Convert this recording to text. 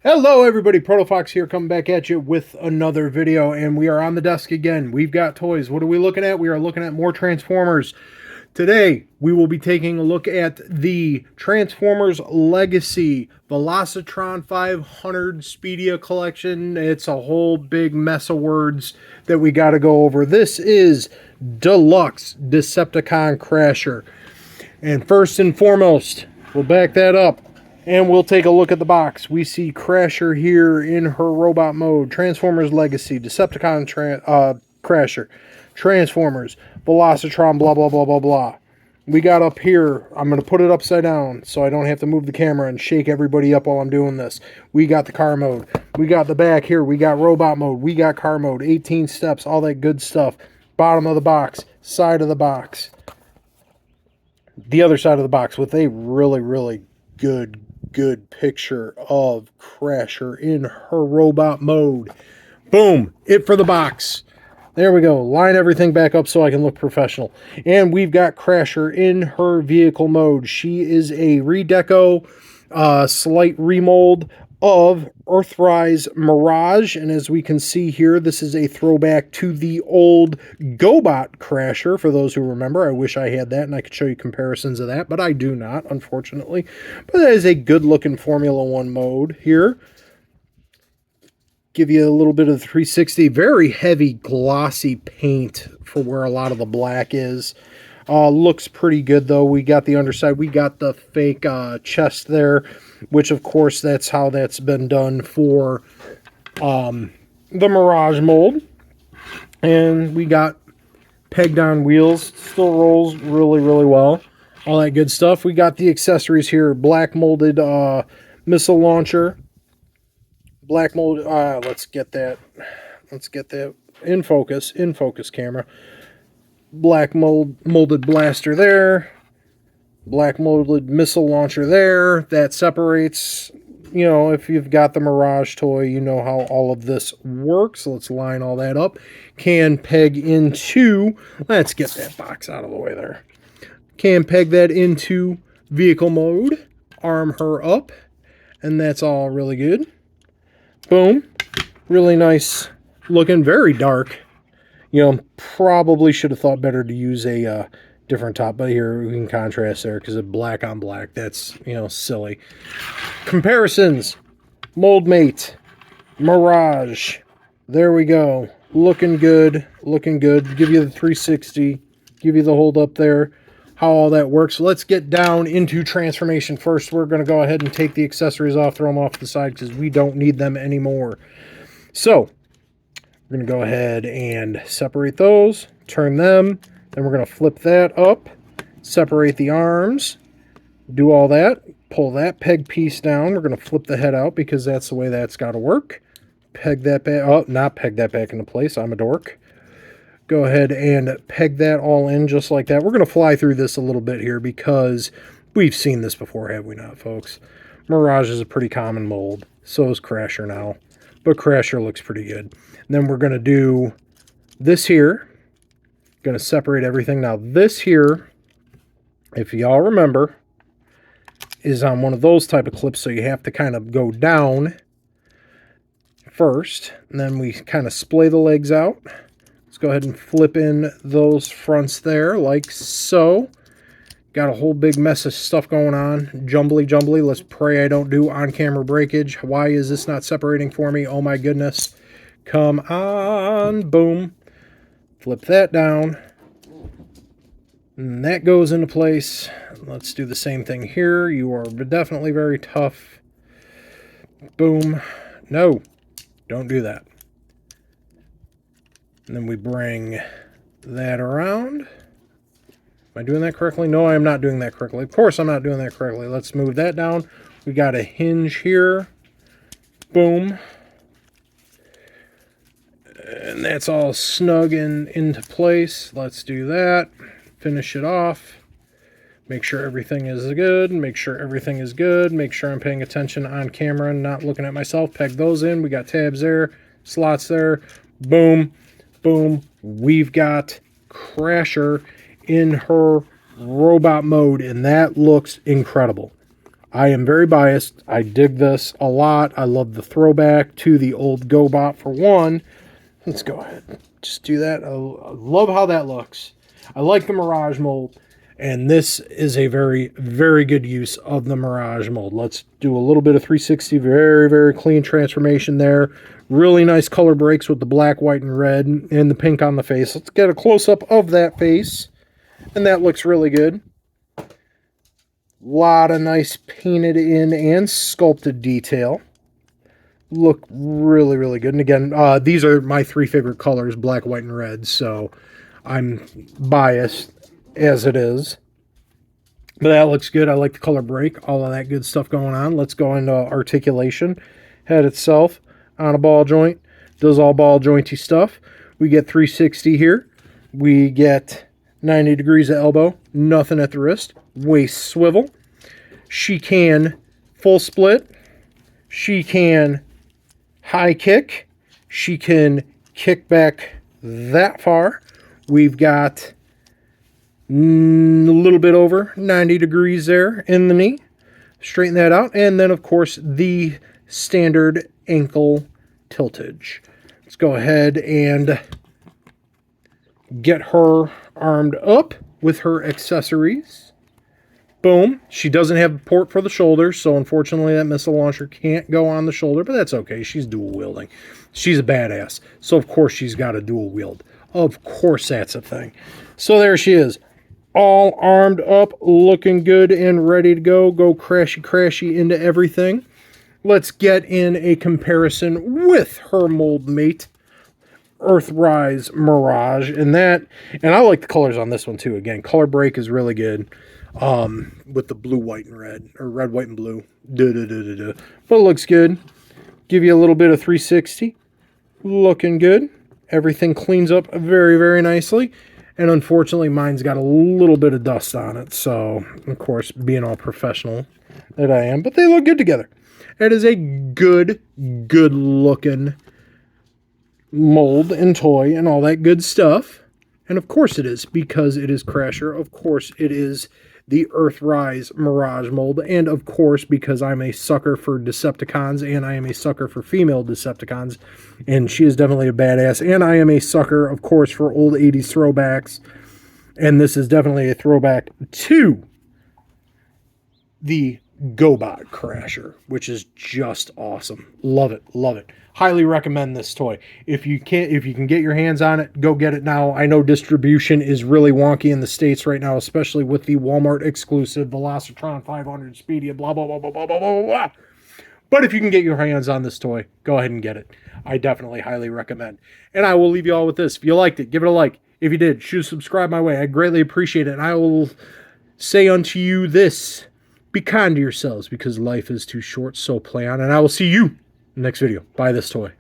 Hello everybody, Protofoxy here, coming back at you with another video, and we are on the desk again. We've got toys. What are we looking at? We are looking at more Transformers. Today, we will be taking a look at the Transformers Legacy Velocitron 500 Speedia Collection. It's a whole big mess of words that we got to go over. This is Deluxe Decepticon Crasher. And first and foremost, we'll back that up. And we'll take a look at the box. We see Crasher here in her robot mode. Transformers Legacy, Decepticon Crasher, Transformers, Velocitron, blah, blah, blah, blah, blah. We got up here, I'm going to put it upside down so I don't have to move the camera and shake everybody up while I'm doing this. We got the car mode. We got the back here. We got robot mode. We got car mode, 18 steps, all that good stuff. Bottom of the box, side of the box. The other side of the box with a really good picture of Crasher in her robot mode. Boom, it for the box. There we go. Line everything back up so I can look professional. And we've got Crasher in her vehicle mode. She is a redeco, slight remold of Earthrise Mirage. And as we can see here, this is a throwback to the old GoBot Crasher. For those who remember, I wish I had that and I could show you comparisons of that, but I do not, unfortunately. But that is a good-looking Formula One mode here. Give you a little bit of the 360. Very heavy, glossy paint for where a lot of the black is. Looks pretty good, though. We got the underside. We got the fake chest there, which, of course, that's how that's been done for the Mirage mold. And we got pegged-on wheels. Still rolls really well. All that good stuff. We got the accessories here. Black molded missile launcher. Black molded... let's get that in focus camera. Black molded blaster there. Black molded missile launcher there. That separates. You know, if you've got the Mirage toy, you know how all of this works. Let's line all that up. Can peg into... Let's get that box out of the way there. Can peg that into vehicle mode. Arm her up. And that's all really good. Boom. Really nice looking. Very dark. You know, probably should have thought better to use a different top, but here we can contrast there because of black on black. That's, you know, silly. Comparisons. Moldmate. Mirage. There we go. Looking good. Looking good. Give you the 360. Give you the hold up there. How all that works. Let's get down into transformation first. We're going to go ahead and take the accessories off, throw them off to the side because we don't need them anymore. So, we're going to go ahead and separate those, turn them, then we're going to flip that up, separate the arms, do all that, pull that peg piece down. We're going to flip the head out because that's the way that's got to work. Peg that back, oh, not peg that back into place. I'm a dork. Go ahead and peg that all in just like that. We're going to fly through this a little bit here because we've seen this before, have we not, folks? Mirage is a pretty common mold. So is Crasher now. But Crasher looks pretty good. And then we're going to do this here. Going to separate everything. Now this here, if y'all remember, is on one of those type of clips. So you have to kind of go down first. And then we kind of splay the legs out. Let's go ahead and flip in those fronts there like so. Got a whole big mess of stuff going on. Jumbly. Let's pray I don't do on-camera breakage. Why is this not separating for me? Oh my goodness. Come on. Boom. Flip that down. And that goes into place. Let's do the same thing here. You are definitely very tough. Boom. No. Don't do that. And then we bring that around. Am I doing that correctly? No, I am not doing that correctly. Of course I'm not doing that correctly. Let's move that down. We got a hinge here. Boom. And that's all snug and into place. Let's do that. Finish it off. Make sure everything is good. Make sure everything is good. Make sure I'm paying attention on camera and not looking at myself. Peg those in. We got tabs there. Slots there. Boom. Boom. We've got Crasher in her robot mode, and that looks incredible. I am very biased. I dig this a lot. I love the throwback to the old GoBot for one. Let's go ahead. Just do that. I love how that looks. I like the Mirage mold. And this is a very, very good use of the Mirage mold. Let's do a little bit of 360. Very, very clean transformation there. Really nice color breaks with the black, white, and red, and the pink on the face. Let's get a close-up of that face. And that looks really good. Lot of nice painted in and sculpted detail. Look really, really good. And again, these are my three favorite colors, black, white, and red. So I'm biased as it is. But that looks good. I like the color break. All of that good stuff going on. Let's go into articulation. Head itself on a ball joint. Does all ball jointy stuff. We get 360 here. We get 90 degrees at elbow. Nothing at the wrist. Waist swivel. She can full split. She can high kick. She can kick back that far. We've got a little bit over 90 degrees there in the knee. Straighten that out. And then, of course, the standard ankle tiltage. Let's go ahead and get her armed up with her accessories. Boom. She doesn't have a port for the shoulder, so unfortunately that missile launcher can't go on the shoulder, but that's okay. She's dual wielding. She's a badass, so of course she's got a dual wield. Of course that's a thing. So there she is. All armed up, looking good and ready to go. Go crashy into everything. Let's get in a comparison with her mold mate, Earthrise Mirage. And I like the colors on this one too. Again, color break is really good. With the blue, white, and red. Or red, white, and blue. But it looks good. Give you a little bit of 360. Looking good. Everything cleans up very, very nicely. And unfortunately, mine's got a little bit of dust on it. So, of course, being all professional that I am. But they look good together. It is a good looking mold and toy and all that good stuff. And of course it is, because it is Crasher. Of course it is the Earthrise Mirage mold. And of course, because I'm a sucker for Decepticons and I am a sucker for female Decepticons. And she is definitely a badass. And I am a sucker, of course, for old 80s throwbacks. And this is definitely a throwback to the GoBot Crasher, which is just awesome. Love it. Love it. Highly recommend this toy. If you can get your hands on it, go get it now. I know distribution is really wonky in the States right now, especially with the Walmart exclusive Velocitron 500 Speedia, blah, blah, blah, blah, blah, blah, blah, blah. But if you can get your hands on this toy, go ahead and get it. I definitely highly recommend. And I will leave you all with this. If you liked it, give it a like. If you did, shoot subscribe my way. I greatly appreciate it. And I will say unto you this: be kind to yourselves, because life is too short, so play on. And I will see you in the next video. Buy this toy.